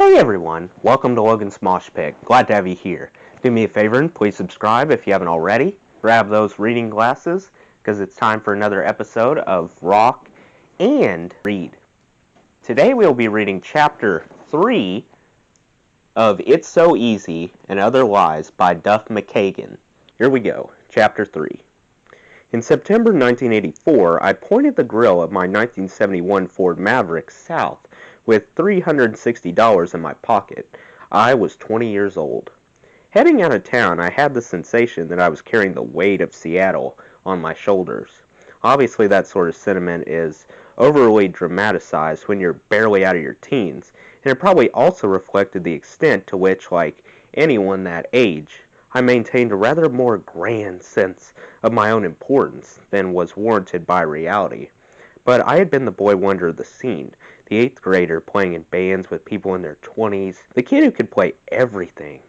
Hey everyone, welcome to Logan's Mosh Pit. Glad to have you here. Do me a favor and please subscribe if you haven't already. Grab those reading glasses because it's time for another episode of Rock and Read. Today we'll be reading Chapter 3 of It's So Easy and Other Lies by Duff McKagan. Here we go, Chapter 3. In September 1984, I pointed the grill of my 1971 Ford Maverick south with $360 in my pocket. I was 20 years old. Heading out of town, I had the sensation that I was carrying the weight of Seattle on my shoulders. Obviously, that sort of sentiment is overly dramatized when you're barely out of your teens, and it probably also reflected the extent to which, like anyone that age, I maintained a rather more grand sense of my own importance than was warranted by reality. But I had been the boy wonder of the scene, the 8th grader playing in bands with people in their 20s, the kid who could play everything,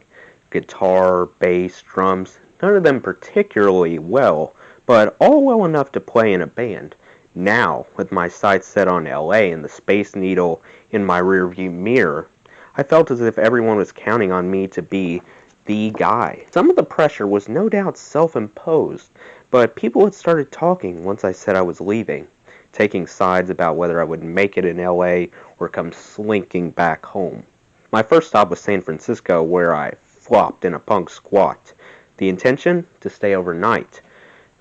guitar, bass, drums, none of them particularly well, but all well enough to play in a band. Now, with my sights set on LA and the Space Needle in my rearview mirror, I felt as if everyone was counting on me to be the guy. Some of the pressure was no doubt self-imposed, but people had started talking once I said I was leaving, taking sides about whether I would make it in LA or come slinking back home. My first stop was San Francisco, where I flopped in a punk squat. The intention? To stay overnight.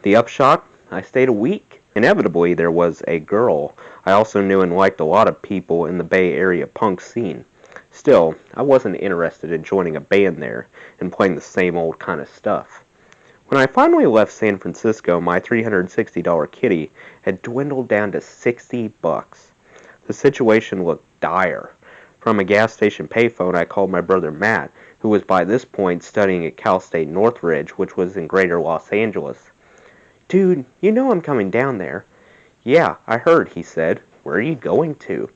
The upshot? I stayed a week. Inevitably, there was a girl. I also knew and liked a lot of people in the Bay Area punk scene. Still, I wasn't interested in joining a band there and playing the same old kind of stuff. When I finally left San Francisco, my $360 kitty had dwindled down to $60. The situation looked dire. From a gas station payphone, I called my brother Matt, who was by this point studying at Cal State Northridge, which was in greater Los Angeles. "Dude, you know I'm coming down there." "Yeah, I heard," he said. "Where are you going to?"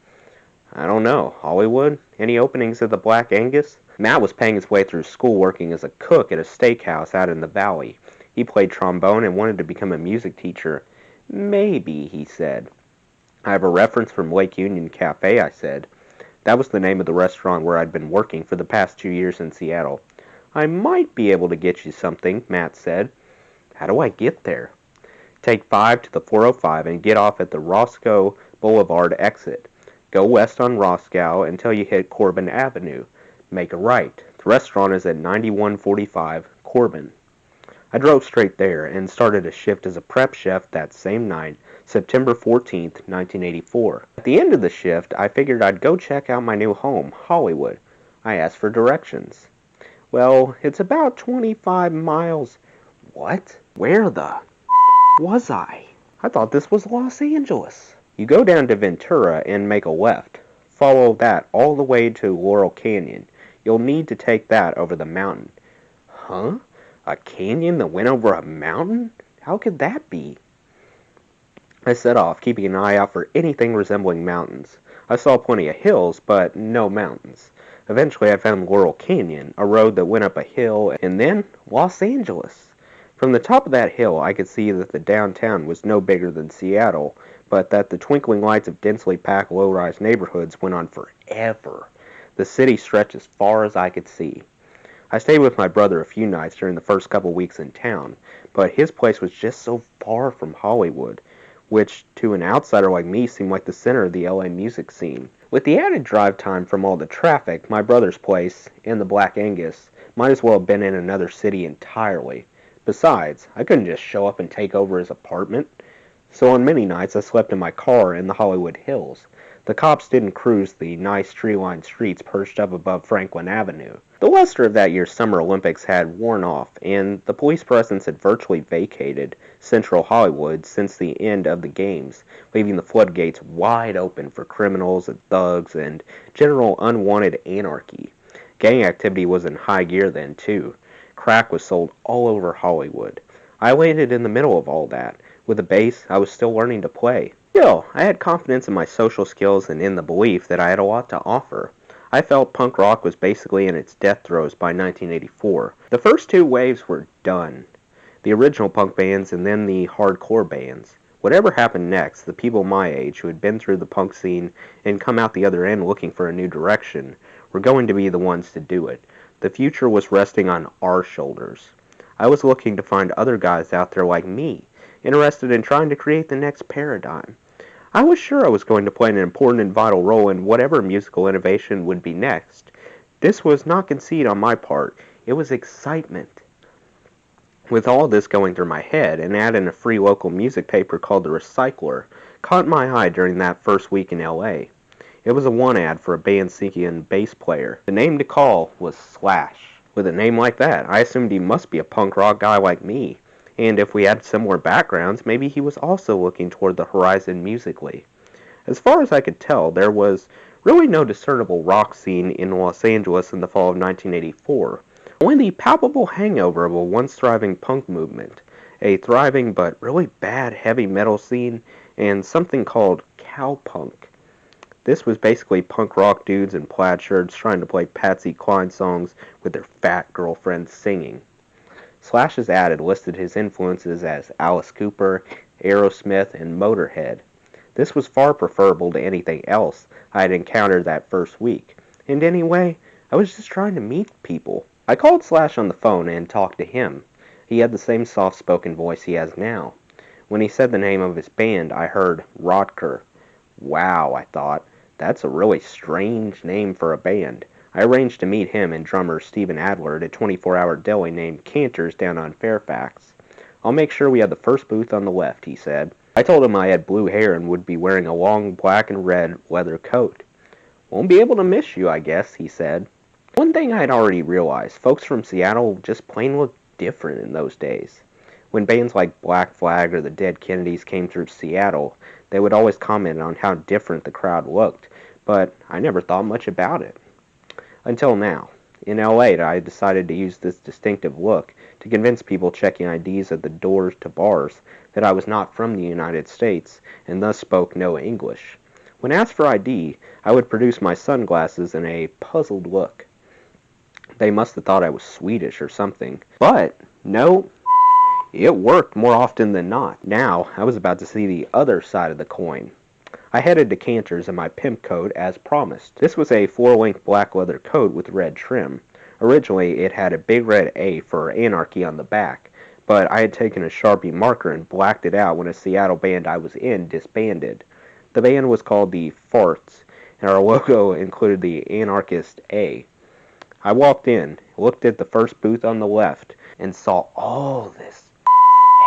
"I don't know. Hollywood? Any openings at the Black Angus?" Matt was paying his way through school working as a cook at a steakhouse out in the valley. He played trombone and wanted to become a music teacher. "Maybe," he said. "I have a reference from Lake Union Cafe," I said. That was the name of the restaurant where I'd been working for the past 2 years in Seattle. "I might be able to get you something," Matt said. "How do I get there?" "Take 5 to the 405 and get off at the Roscoe Boulevard exit. Go west on Roscoe until you hit Corbin Avenue. Make a right. The restaurant is at 9145 Corbin." I drove straight there and started a shift as a prep chef that same night, September 14th, 1984. At the end of the shift, I figured I'd go check out my new home, Hollywood. I asked for directions. "Well, it's about 25 miles. "What? Where the was I? I thought this was Los Angeles." "You go down to Ventura and make a left. Follow that all the way to Laurel Canyon. You'll need to take that over the mountain." "Huh? A canyon that went over a mountain? How could that be?" I set off, keeping an eye out for anything resembling mountains. I saw plenty of hills, but no mountains. Eventually I found Laurel Canyon, a road that went up a hill, and then Los Angeles. From the top of that hill I could see that the downtown was no bigger than Seattle, but that the twinkling lights of densely packed low-rise neighborhoods went on forever. The city stretched as far as I could see. I stayed with my brother a few nights during the first couple weeks in town, but his place was just so far from Hollywood, which to an outsider like me seemed like the center of the LA music scene. With the added drive time from all the traffic, my brother's place, in the Black Angus, might as well have been in another city entirely. Besides, I couldn't just show up and take over his apartment. So on many nights I slept in my car in the Hollywood Hills. The cops didn't cruise the nice tree-lined streets perched up above Franklin Avenue. The luster of that year's Summer Olympics had worn off, and the police presence had virtually vacated central Hollywood since the end of the games, leaving the floodgates wide open for criminals and thugs and general unwanted anarchy. Gang activity was in high gear then, too. Crack was sold all over Hollywood. I landed in the middle of all that. With a bass, I was still learning to play. Still, I had confidence in my social skills and in the belief that I had a lot to offer. I felt punk rock was basically in its death throes by 1984. The first 2 waves were done. The original punk bands and then the hardcore bands. Whatever happened next, the people my age who had been through the punk scene and come out the other end looking for a new direction were going to be the ones to do it. The future was resting on our shoulders. I was looking to find other guys out there like me, interested in trying to create the next paradigm. I was sure I was going to play an important and vital role in whatever musical innovation would be next. This was not conceit on my part, it was excitement. With all this going through my head, an ad in a free local music paper called The Recycler caught my eye during that first week in LA. It was a one ad for a band seeking a bass player. The name to call was Slash. With a name like that, I assumed he must be a punk rock guy like me, and if we had similar backgrounds, maybe he was also looking toward the horizon musically. As far as I could tell, there was really no discernible rock scene in Los Angeles in the fall of 1984. Only the palpable hangover of a once thriving punk movement, a thriving but really bad heavy metal scene, and something called cowpunk. This was basically punk rock dudes in plaid shirts trying to play Patsy Cline songs with their fat girlfriends singing. Slash's ad had listed his influences as Alice Cooper, Aerosmith, and Motorhead. This was far preferable to anything else I had encountered that first week, and anyway, I was just trying to meet people. I called Slash on the phone and talked to him. He had the same soft-spoken voice he has now. When he said the name of his band, I heard Rodker. Wow, I thought. That's a really strange name for a band. I arranged to meet him and drummer Steven Adler at a 24-hour deli named Cantor's down on Fairfax. I'll make sure we have the first booth on the left, he said. I told him I had blue hair and would be wearing a long black and red leather coat. Won't be able to miss you, I guess, he said. One thing I had already realized, folks from Seattle just plain looked different in those days. When bands like Black Flag or the Dead Kennedys came through Seattle, they would always comment on how different the crowd looked, but I never thought much about it. Until now. In LA, I decided to use this distinctive look to convince people checking IDs at the doors to bars that I was not from the United States and thus spoke no English. When asked for ID, I would produce my sunglasses in a puzzled look. They must have thought I was Swedish or something. But, no, it worked more often than not. Now, I was about to see the other side of the coin. I headed to Cantor's in my pimp coat as promised. This was a floor-length black leather coat with red trim. Originally, it had a big red A for Anarchy on the back, but I had taken a Sharpie marker and blacked it out when a Seattle band I was in disbanded. The band was called the Farts, and our logo included the anarchist A. I walked in, looked at the first booth on the left, and saw all this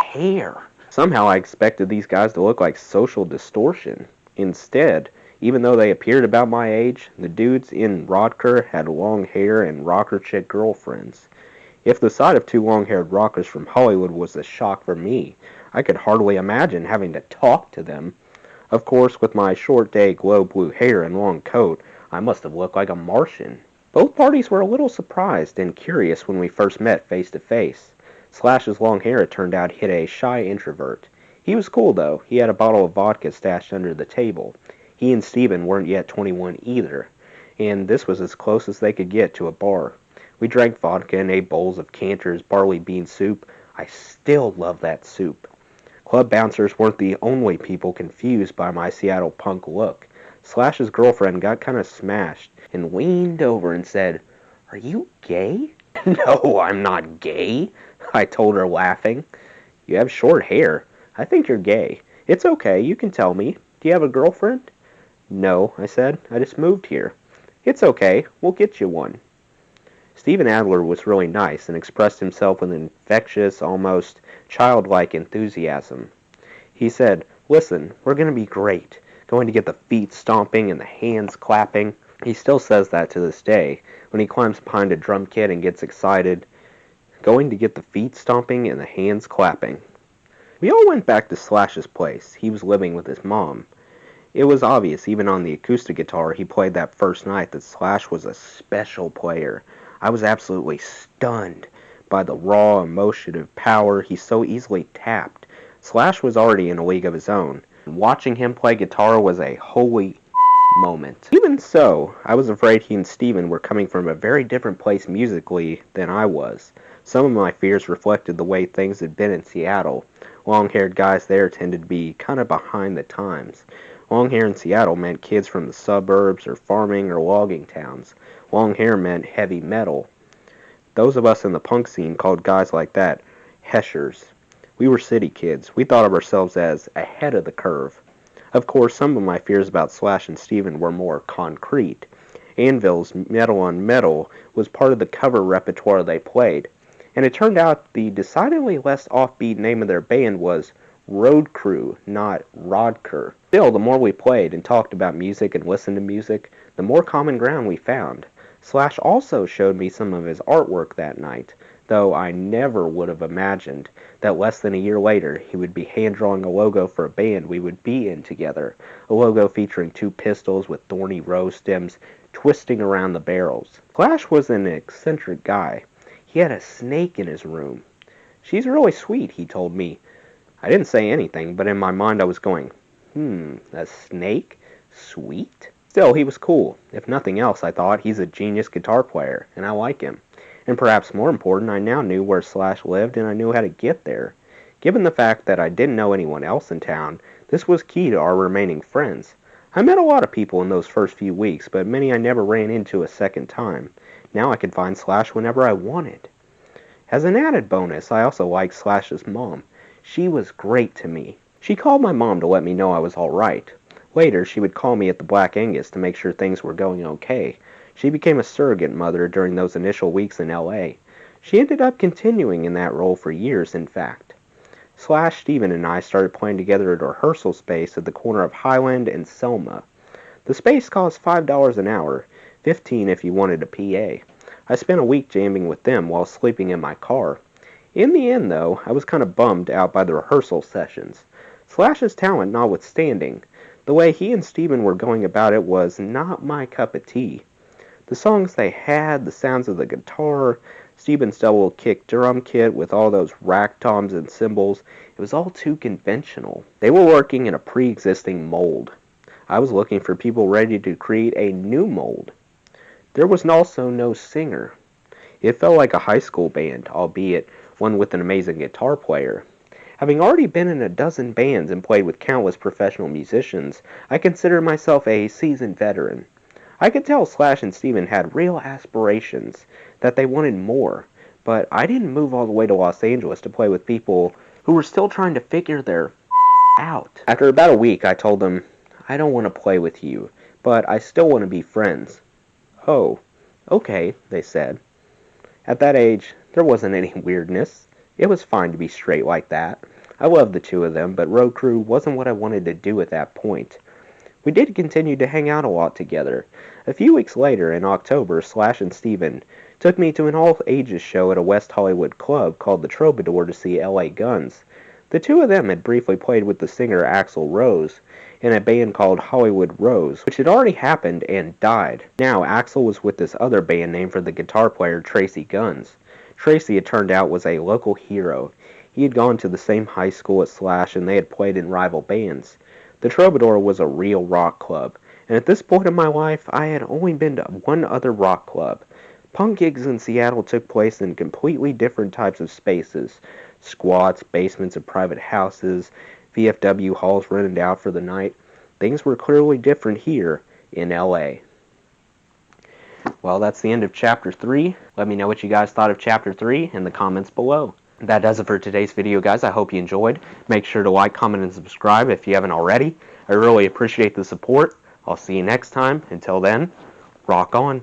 hair. Somehow I expected these guys to look like Social Distortion. Instead, even though they appeared about my age, the dudes in Rodker had long hair and rocker chick girlfriends. If the sight of two long-haired rockers from Hollywood was a shock for me, I could hardly imagine having to talk to them. Of course, with my short day glow blue hair and long coat, I must have looked like a Martian. Both parties were a little surprised and curious when we first met face to face. Slash's long hair, it turned out, hid a shy introvert. He was cool, though. He had a bottle of vodka stashed under the table. He and Steven weren't yet 21 either, and this was as close as they could get to a bar. We drank vodka and ate bowls of Cantor's barley bean soup. I still love that soup. Club bouncers weren't the only people confused by my Seattle punk look. Slash's girlfriend got kind of smashed and leaned over and said, "Are you gay?" "No, I'm not gay," I told her, laughing. "You have short hair. I think you're gay. It's okay, you can tell me. Do you have a girlfriend?" "No," I said. "I just moved here." "It's okay. We'll get you one." Steven Adler was really nice and expressed himself with an infectious, almost childlike enthusiasm. He said, "Listen, we're going to be great. Going to get the feet stomping and the hands clapping." He still says that to this day when he climbs behind a drum kit and gets excited. Going to get the feet stomping and the hands clapping. We all went back to Slash's place. He was living with his mom. It was obvious, even on the acoustic guitar he played that first night, that Slash was a special player. I was absolutely stunned by the raw, emotive power he so easily tapped. Slash was already in a league of his own. Watching him play guitar was a holy moment. Even so, I was afraid he and Steven were coming from a very different place musically than I was. Some of my fears reflected the way things had been in Seattle. Long-haired guys there tended to be kind of behind the times. Long hair in Seattle meant kids from the suburbs or farming or logging towns. Long hair meant heavy metal. Those of us in the punk scene called guys like that heshers. We were city kids. We thought of ourselves as ahead of the curve. Of course, some of my fears about Slash and Steven were more concrete. Anvil's Metal on Metal was part of the cover repertoire they played, and it turned out the decidedly less offbeat name of their band was Road Crew, not Rodker. Still, the more we played and talked about music and listened to music, the more common ground we found. Slash also showed me some of his artwork that night, though I never would have imagined that less than a year later he would be hand-drawing a logo for a band we would be in together, a logo featuring two pistols with thorny rose stems twisting around the barrels. Slash was an eccentric guy. He had a snake in his room. "She's really sweet," he told me. I didn't say anything, but in my mind I was going, a snake? Sweet? Still, he was cool. If nothing else, I thought, he's a genius guitar player, and I like him. And perhaps more important, I now knew where Slash lived, and I knew how to get there. Given the fact that I didn't know anyone else in town, this was key to our remaining friends. I met a lot of people in those first few weeks, but many I never ran into a second time. Now I could find Slash whenever I wanted. As an added bonus, I also liked Slash's mom. She was great to me. She called my mom to let me know I was all right. Later, she would call me at the Black Angus to make sure things were going okay. She became a surrogate mother during those initial weeks in L.A. She ended up continuing in that role for years, in fact. Slash, Steven, and I started playing together at a rehearsal space at the corner of Highland and Selma. The space cost $5 an hour, $15 if you wanted a PA. I spent a week jamming with them while sleeping in my car. In the end, though, I was kind of bummed out by the rehearsal sessions. Slash's talent notwithstanding, the way he and Steven were going about it was not my cup of tea. The songs they had, the sounds of the guitar, Steven's double-kick drum kit with all those rack toms and cymbals, it was all too conventional. They were working in a pre-existing mold. I was looking for people ready to create a new mold. There was also no singer. It felt like a high school band, albeit one with an amazing guitar player. Having already been in a dozen bands and played with countless professional musicians, I consider myself a seasoned veteran. I could tell Slash and Steven had real aspirations, that they wanted more, but I didn't move all the way to Los Angeles to play with people who were still trying to figure their out. After about a week, I told them, "I don't want to play with you, but I still want to be friends." "Oh, okay," they said. At that age, there wasn't any weirdness. It was fine to be straight like that. I loved the two of them, but Road Crew wasn't what I wanted to do at that point. We did continue to hang out a lot together. A few weeks later, in October, Slash and Steven took me to an all-ages show at a West Hollywood club called the Troubadour to see L.A. Guns. The two of them had briefly played with the singer Axl Rose in a band called Hollywood Rose, which had already happened and died. Now Axl was with this other band named for the guitar player Tracy Guns. Tracy, it turned out, was a local hero. He had gone to the same high school as Slash, and they had played in rival bands. The Troubadour was a real rock club, and at this point in my life, I had only been to one other rock club. Punk gigs in Seattle took place in completely different types of spaces. Squats, basements of private houses, VFW halls rented out for the night. Things were clearly different here in LA. Well, that's the end of Chapter 3. Let me know what you guys thought of Chapter 3 in the comments below. That does it for today's video, guys. I hope you enjoyed. Make sure to like, comment, and subscribe if you haven't already. I really appreciate the support. I'll see you next time. Until then, rock on.